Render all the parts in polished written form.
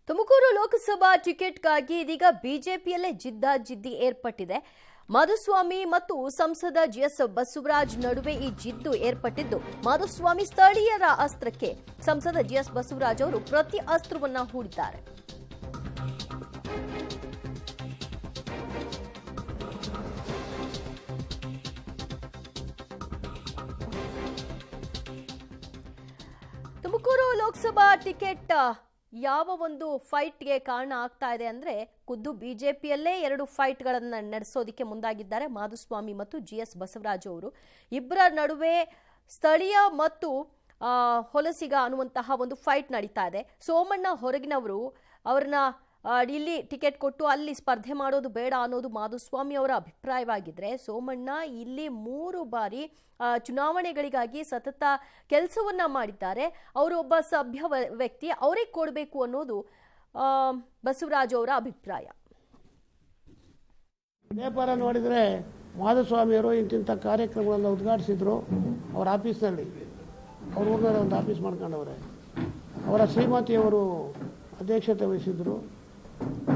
ತುಮಕೂರು ಲೋಕಸಭಾ ಟಿಕೆಟ್ಗಾಗಿ ಇದೀಗ ಬಿಜೆಪಿಯಲ್ಲೇ ಜಿದ್ದಾಜಿದ್ದಿ ಏರ್ಪಟ್ಟಿದೆ. ಮಾಧುಸ್ವಾಮಿ ಮತ್ತು ಸಂಸದ ಜಿಎಸ್ ಬಸವರಾಜ್ ನಡುವೆ ಈ ಜಿದ್ದು ಏರ್ಪಟ್ಟಿದ್ದು, ಮಾಧುಸ್ವಾಮಿ ಸ್ಥಳೀಯರ ಅಸ್ತ್ರಕ್ಕೆ ಸಂಸದ ಜಿಎಸ್ ಬಸವರಾಜ್ ಅವರು ಪ್ರತಿ ಅಸ್ತ್ರವನ್ನ ಹೂಡಿದ್ದಾರೆ. ತುಮಕೂರು ಲೋಕಸಭಾ ಟಿಕೆಟ್ ಯಾವ ಒಂದು ಫೈಟ್ಗೆ ಕಾರಣ ಆಗ್ತಾ ಇದೆ ಅಂದ್ರೆ, ಖುದ್ದು ಬಿಜೆಪಿಯಲ್ಲೇ ಎರಡು ಫೈಟ್ಗಳನ್ನು ನಡೆಸೋದಕ್ಕೆ ಮುಂದಾಗಿದ್ದಾರೆ ಮಾಧುಸ್ವಾಮಿ ಮತ್ತು ಜಿಎಸ್ ಬಸವರಾಜ್ ಅವರು. ಇಬ್ಬರ ನಡುವೆ ಸ್ಥಳೀಯ ಮತ್ತು ಹೊಲಸಿಗ ಅನ್ನುವಂತಹ ಒಂದು ಫೈಟ್ ನಡೀತಾ ಇದೆ. ಸೋಮಣ್ಣ ಹೊರಗಿನವರು ಅವರನ್ನ ಇಲ್ಲಿ ಟಿಕೆಟ್ ಕೊಟ್ಟು ಅಲ್ಲಿ ಸ್ಪರ್ಧೆ ಮಾಡೋದು ಬೇಡ ಅನ್ನೋದು ಮಾಧುಸ್ವಾಮಿ ಅವರ ಅಭಿಪ್ರಾಯವಾಗಿದ್ರೆ, ಸೋಮಣ್ಣ ಇಲ್ಲಿ 3 ಬಾರಿ ಚುನಾವಣೆಗಳಿಗಾಗಿ ಸತತ ಕೆಲಸವನ್ನ ಮಾಡಿದ್ದಾರೆ, ಅವರು ಒಬ್ಬ ಸಭ್ಯ ವ್ಯಕ್ತಿ, ಅವರಿಗೆ ಕೊಡಬೇಕು ಅನ್ನೋದು ಬಸವರಾಜ್ ಅವರ ಅಭಿಪ್ರಾಯ. ಪೇಪರ್ ನೋಡಿದ್ರೆ ಮಾಧುಸ್ವಾಮಿಯವರು ಇಂತಿಂಥ ಕಾರ್ಯಕ್ರಮಗಳನ್ನು ಉದ್ಘಾಟಿಸಿದ್ರು. ಅವರ ಆಫೀಸ್ನಲ್ಲಿ ಅವ್ರ ಊರಿನಲ್ಲಿ ಒಂದು ಆಫೀಸ್ ಮಾಡ್ಕೊಂಡವ್ರೆ. ಅವರ ಶ್ರೀಮತಿಯವರು ಅಧ್ಯಕ್ಷತೆ ವಹಿಸಿದ್ರು.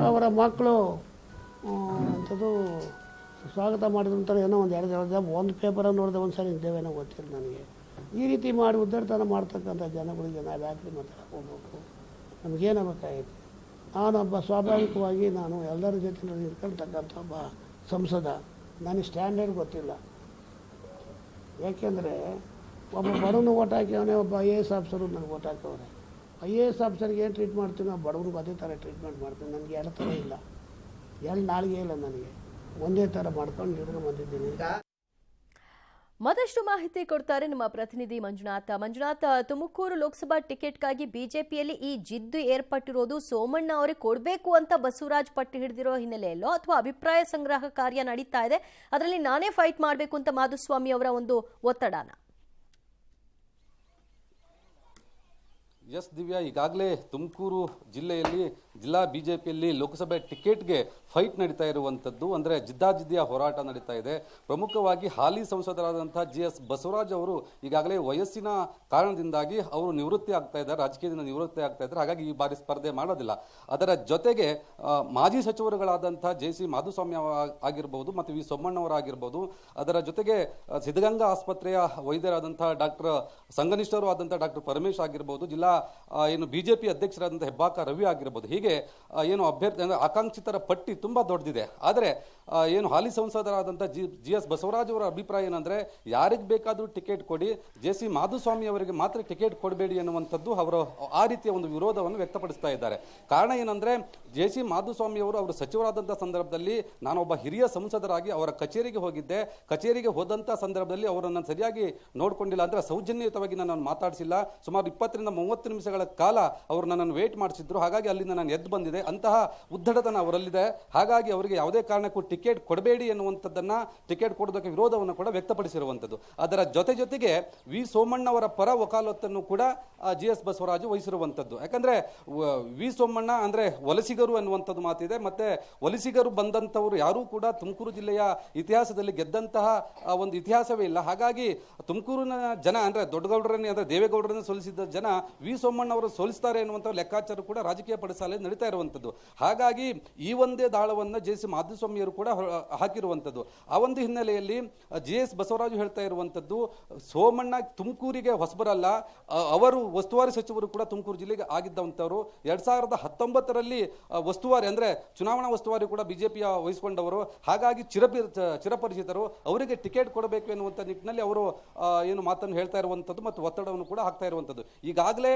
ಅವರ ಮಕ್ಕಳು ಅಂಥದ್ದು ಸ್ವಾಗತ ಮಾಡಿದಂಥ ಏನೋ ಒಂದು ಪೇಪರನ್ನು ನೋಡಿದೆ, ಒಂದು ಸಾರಿ ಇದ್ದೇವೇನೋ ಗೊತ್ತಿಲ್ಲ ನನಗೆ. ಈ ರೀತಿ ಮಾಡಿ ಉದ್ದಟತನ ಮಾಡ್ತಕ್ಕಂಥ ಜನಗಳಿಗೆ ನಾವು ಯಾಕೆ ಮಾತಾಡಕ್ಕೆ ಹೋಗ್ಬೇಕು? ನಮಗೇನಾಗಬೇಕಾಗಿತ್ತು? ನಾನೊಬ್ಬ ಸ್ವಾಭಾವಿಕವಾಗಿ ನಾನು ಎಲ್ಲರ ಜೊತೆ ನಿಂತ್ಕೊಳ್ತಕ್ಕಂಥ ಒಬ್ಬ ಸಂಸದ. ನನಗೆ ಸ್ಟ್ಯಾಂಡರ್ಡ್ ಗೊತ್ತಿಲ್ಲ. ಯಾಕೆಂದರೆ ಒಬ್ಬ ಬಡವನು ಓಟ್ ಹಾಕಿವನೇ, ಒಬ್ಬ IAS ಆಫೀಸರು ನನಗೆ ಓಟ್ ಹಾಕವ್ರೆ. IAS ಆಫೀಸರ್ಗೆ ಏನು ಟ್ರೀಟ್ ಮಾಡ್ತೀವಿ ನಾವು ಬಡವನಿಗೂ ಅದೇ ಥರ ಟ್ರೀಟ್ಮೆಂಟ್ ಮಾಡ್ತೀನಿ. ನನಗೆ ಎರಡು ಥರ ಇಲ್ಲ, ಎರಡು ನಾಳಿಗೆ ಇಲ್ಲ, ನನಗೆ ಒಂದೇ ಥರ ಮಾಡ್ಕೊಂಡು ಹಿಡ್ಕೊಂಡು ಬಂದಿದ್ದೀನಿ. ಮತ್ತಷ್ಟು ಮಾಹಿತಿ ಕೊಡ್ತಾರೆ ನಮ್ಮ ಪ್ರತಿನಿಧಿ ಮಂಜುನಾಥ್. ತುಮಕೂರು ಲೋಕಸಭಾ ಟಿಕೆಟ್ಗಾಗಿ ಬಿಜೆಪಿಯಲ್ಲಿ ಈ ಜಿದ್ದು ಏರ್ಪಟ್ಟಿರೋದು ಸೋಮಣ್ಣ ಅವರಿಗೆ ಕೊಡಬೇಕು ಅಂತ ಬಸವರಾಜ್ ಪಟ್ಟು ಹಿಡಿದಿರೋ ಹಿನ್ನೆಲೆಯಲ್ಲೋ, ಅಥವಾ ಅಭಿಪ್ರಾಯ ಸಂಗ್ರಹ ಕಾರ್ಯ ನಡೀತಾ ಇದೆ, ಅದರಲ್ಲಿ ನಾನೇ ಫೈಟ್ ಮಾಡಬೇಕು ಅಂತ ಮಾಧುಸ್ವಾಮಿ ಅವರ ಒಂದು ಒತ್ತಡನ? ಎಸ್ ದಿವ್ಯಾ, ಈಗಾಗಲೇ ತುಮಕೂರು ಜಿಲ್ಲೆಯಲ್ಲಿ ಜಿಲ್ಲಾ ಬಿಜೆಪಿಯಲ್ಲಿ ಲೋಕಸಭೆ ಟಿಕೆಟ್ಗೆ ಫೈಟ್ ನಡೀತಾ ಇರುವಂಥದ್ದು, ಅಂದರೆ ಜಿದ್ದಾಜಿದ್ದಿಯ ಹೋರಾಟ ನಡೀತಾ ಇದೆ. ಪ್ರಮುಖವಾಗಿ ಹಾಲಿ ಸಂಸದರಾದಂಥ GS ಬಸವರಾಜ್ ಅವರು ಈಗಾಗಲೇ ವಯಸ್ಸಿನ ಕಾರಣದಿಂದಾಗಿ ಅವರು ನಿವೃತ್ತಿ ಆಗ್ತಾ ಇದ್ದಾರೆ, ರಾಜಕೀಯದಿಂದ ನಿವೃತ್ತಿ ಆಗ್ತಾ ಇದ್ದಾರೆ. ಹಾಗಾಗಿ ಈ ಬಾರಿ ಸ್ಪರ್ಧೆ ಮಾಡೋದಿಲ್ಲ. ಅದರ ಜೊತೆಗೆ ಮಾಜಿ ಸಚಿವರುಗಳಾದಂಥ JC ಮಾಧುಸ್ವಾಮಿ ಆಗಿರ್ಬೋದು ಮತ್ತು ವಿ ಸೋಮಣ್ಣವರಾಗಿರ್ಬೋದು, ಅದರ ಜೊತೆಗೆ ಸಿದ್ಧಗಂಗಾ ಆಸ್ಪತ್ರೆಯ ವೈದ್ಯರಾದಂಥ ಡಾಕ್ಟರ್ ಸಂಘನಿಷ್ಠರು ಆದಂಥ ಡಾಕ್ಟರ್ ಪರಮೇಶ್ ಆಗಿರ್ಬೋದು, ಜಿಲ್ಲಾ ಏನು ಬಿಜೆಪಿ ಅಧ್ಯಕ್ಷರಾದಂಥ ಹೆಬ್ಬಾಕ ರವಿ ಆಗಿರ್ಬೋದು, ಹೀಗೆ ಏನು ಅಭ್ಯರ್ಥಿ ಅಂದರೆ ಆಕಾಂಕ್ಷಿತರ ಪಟ್ಟಿ ತುಂಬಾ ದೊಡ್ಡದಿದೆ. ಆದರೆ ಏನು ಹಾಲಿ ಸಂಸದರಾದಂಥ GS ಬಸವರಾಜ್ ಅವರ ಅಭಿಪ್ರಾಯ ಏನಂದ್ರೆ, ಯಾರಿಗೆ ಬೇಕಾದರೂ ಟಿಕೆಟ್ ಕೊಡಿ, JC ಮಾಧುಸ್ವಾಮಿ ಅವರಿಗೆ ಮಾತ್ರ ಟಿಕೆಟ್ ಕೊಡಬೇಡಿ ಎನ್ನುವಂಥದ್ದು ಅವರು ಆ ರೀತಿಯ ಒಂದು ವಿರೋಧವನ್ನು ವ್ಯಕ್ತಪಡಿಸ್ತಾ ಇದ್ದಾರೆ. ಕಾರಣ ಏನಂದ್ರೆ, JC ಮಾಧುಸ್ವಾಮಿ ಅವರು ಸಚಿವರಾದಂಥ ಸಂದರ್ಭದಲ್ಲಿ ನಾನೊಬ್ಬ ಹಿರಿಯ ಸಂಸದರಾಗಿ ಅವರ ಕಚೇರಿಗೆ ಹೋಗಿದ್ದೆ. ಕಚೇರಿಗೆ ಹೋದಂಥ ಸಂದರ್ಭದಲ್ಲಿ ಅವರನ್ನು ಸರಿಯಾಗಿ ನೋಡ್ಕೊಂಡಿಲ್ಲ, ಅಂದ್ರೆ ಸೌಜನ್ಯಯುತವಾಗಿ ನನ್ನನ್ನು ಮಾತಾಡಿಸಿಲ್ಲ. ಸುಮಾರು 20 ರಿಂದ 30 ನಿಮಿಷಗಳ ಕಾಲ ಅವರು ನನ್ನನ್ನು ವೇಟ್ ಮಾಡಿಸಿದ್ರು. ಹಾಗಾಗಿ ಅಲ್ಲಿಂದ ನಾನು ಎದ್ದು ಬಂದಿದೆ. ಅಂತಹ ಉದ್ದಟತನ ಅವರಲ್ಲಿದೆ. ಹಾಗಾಗಿ ಅವರಿಗೆ ಯಾವುದೇ ಕಾರಣಕ್ಕೂ ಟಿಕೆಟ್ ಕೊಡಬೇಡಿ ಎನ್ನುವಂಥದ್ದನ್ನ, ಟಿಕೆಟ್ ಕೊಡೋದಕ್ಕೆ ವಿರೋಧವನ್ನು ಕೂಡ ವ್ಯಕ್ತಪಡಿಸಿರುವಂಥದ್ದು. ಅದರ ಜೊತೆಗೆ ವಿ ಸೋಮಣ್ಣ ಅವರ ಪರ ವಕಾಲತ್ತನ್ನು ಕೂಡ GS ಬಸವರಾಜು ವಹಿಸಿರುವಂಥದ್ದು. ಯಾಕಂದ್ರೆ ವಿ ಸೋಮಣ್ಣ ಅಂದ್ರೆ ವಲಸಿಗರು ಅನ್ನುವಂಥದ್ದು ಮಾತಿದೆ. ಮತ್ತೆ ವಲಸಿಗರು ಬಂದಂಥವರು ಯಾರೂ ಕೂಡ ತುಮಕೂರು ಜಿಲ್ಲೆಯ ಇತಿಹಾಸದಲ್ಲಿ ಗೆದ್ದಂತಹ ಒಂದು ಇತಿಹಾಸವೇ ಇಲ್ಲ. ಹಾಗಾಗಿ ತುಮಕೂರಿನ ಜನ ಅಂದ್ರೆ ದೊಡ್ಡಗೌಡರನ್ನೇ ಅಂದ್ರೆ ದೇವೇಗೌಡರನ್ನು ಸೋಲಿಸಿದ ಜನ ವಿ ಸೋಮಣ್ಣ ಅವರು ಸೋಲಿಸ್ತಾರೆ ಎನ್ನುವಂಥ ಲೆಕ್ಕಾಚಾರ ಕೂಡ ರಾಜಕೀಯ ಪಡಿಸಾಲೆ ನಡೀತಾ ಇರುವಂಥದ್ದು. ಹಾಗಾಗಿ ಈ ಒಂದೇ ದಾಳವನ್ನು JC ಮಾಧುಸ್ವಾಮಿಯವರು ಕೂಡ ಹಾಕಿರುವಂಥದ್ದು. ಆ ಒಂದು ಹಿನ್ನೆಲೆಯಲ್ಲಿ GS ಬಸವರಾಜು ಹೇಳ್ತಾ ಇರುವಂಥದ್ದು, ಸೋಮಣ್ಣ ತುಮಕೂರಿಗೆ ಹೊಸಬರಲ್ಲ, ಅವರು ಉಸ್ತುವಾರಿ ಸಚಿವರು ಕೂಡ ತುಮಕೂರು ಜಿಲ್ಲೆಗೆ ಆಗಿದ್ದಂಥವರು. 2019ರಲ್ಲಿ ಉಸ್ತುವಾರಿ ಅಂದ್ರೆ ಚುನಾವಣಾ ಉಸ್ತುವಾರಿ ಕೂಡ ಬಿಜೆಪಿಯ ವಹಿಸಿಕೊಂಡವರು. ಹಾಗಾಗಿ ಚಿರಪರಿಚಿತರು. ಅವರಿಗೆ ಟಿಕೆಟ್ ಕೊಡಬೇಕು ಎನ್ನುವಂಥ ನಿಟ್ಟಿನಲ್ಲಿ ಅವರು ಏನು ಮಾತನ್ನು ಹೇಳ್ತಾ ಇರುವಂಥದ್ದು ಮತ್ತು ಒತ್ತಡವನ್ನು ಕೂಡ ಹಾಕ್ತಾ ಇರುವಂಥದ್ದು. ಈಗಾಗಲೇ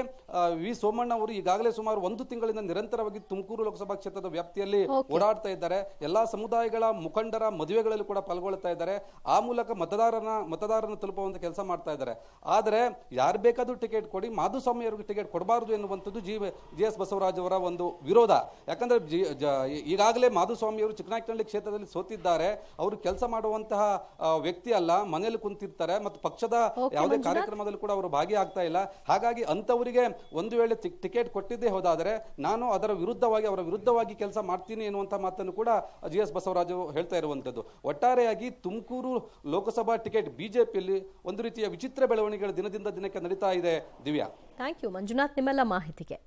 ವಿ ಸೋಮಣ್ಣ ಅವರು ಈಗಾಗಲೇ ಸುಮಾರ 1 ತಿಂಗಳಿಂದ ನಿರಂತರವಾಗಿ ತುಮಕೂರು ಲೋಕಸಭಾ ಕ್ಷೇತ್ರದ ವ್ಯಾಪ್ತಿಯಲ್ಲಿ ಓಡಾಡ್ತಾ ಇದ್ದಾರೆ. ಎಲ್ಲಾ ಸಮುದಾಯಗಳ ಮುಖಂಡರ ಮದುವೆಗಳಲ್ಲಿ ಕೂಡ ಪಾಲ್ಗೊಳ್ತಾ ಇದ್ದಾರೆ. ಆ ಮೂಲಕ ಮತದಾರನ ತಲುಪುವಂತ ಕೆಲಸ ಮಾಡ್ತಾ ಇದ್ದಾರೆ. ಆದರೆ ಯಾರು ಬೇಕಾದ್ರೂ ಟಿಕೆಟ್ ಕೊಡಿ, ಮಾಧುಸ್ವಾಮಿ ಅವರಿಗೆ ಟಿಕೆಟ್ ಕೊಡಬಾರದು ಎನ್ನುವಂಥದ್ದು GS ಬಸವರಾಜ್ ಅವರ ಒಂದು ವಿರೋಧ. ಯಾಕಂದ್ರೆ ಈಗಾಗಲೇ ಮಾಧುಸ್ವಾಮಿ ಅವರು ಚಿಕ್ಕನಾಯಕನಹಳ್ಳಿ ಕ್ಷೇತ್ರದಲ್ಲಿ ಸೋತಿದ್ದಾರೆ. ಅವರು ಕೆಲಸ ಮಾಡುವಂತಹ ವ್ಯಕ್ತಿ ಅಲ್ಲ, ಮನೆಯಲ್ಲಿ ಕುಂತಿರ್ತಾರೆ ಮತ್ತು ಪಕ್ಷದ ಯಾವುದೇ ಕಾರ್ಯಕ್ರಮದಲ್ಲಿ ಕೂಡ ಅವರು ಭಾಗಿಯಾಗ್ತಾ ಇಲ್ಲ. ಹಾಗಾಗಿ ಅಂತವರಿಗೆ ಒಂದು ವೇಳೆ ಟಿಕೆಟ್ ಕೊಟ್ಟಿದ್ದೇ ಹೋದಾದರೆ ನಾನು ಅವರ ವಿರುದ್ಧವಾಗಿ ಕೆಲಸ ಮಾಡ್ತೀನಿ ಎನ್ನುವಂತ ಮಾತನ್ನು ಕೂಡ GS ಬಸವರಾಜು ಹೇಳ್ತಾ ಇರುವಂತದ್ದು. ಒಟ್ಟಾರೆಯಾಗಿ ತುಮಕೂರು ಲೋಕಸಭಾ ಟಿಕೆಟ್ ಬಿಜೆಪಿಯಲ್ಲಿ ಒಂದು ರೀತಿಯ ವಿಚಿತ್ರ ಬೆಳವಣಿಗೆಗಳು ದಿನದಿಂದ ದಿನಕ್ಕೆ ನಡೀತಾ ಇದೆ. ದಿವ್ಯಾ, ಥ್ಯಾಂಕ್ ಯು ಮಂಜುನಾಥ್ ನಿಮ್ಮೆಲ್ಲ ಮಾಹಿತಿಗೆ.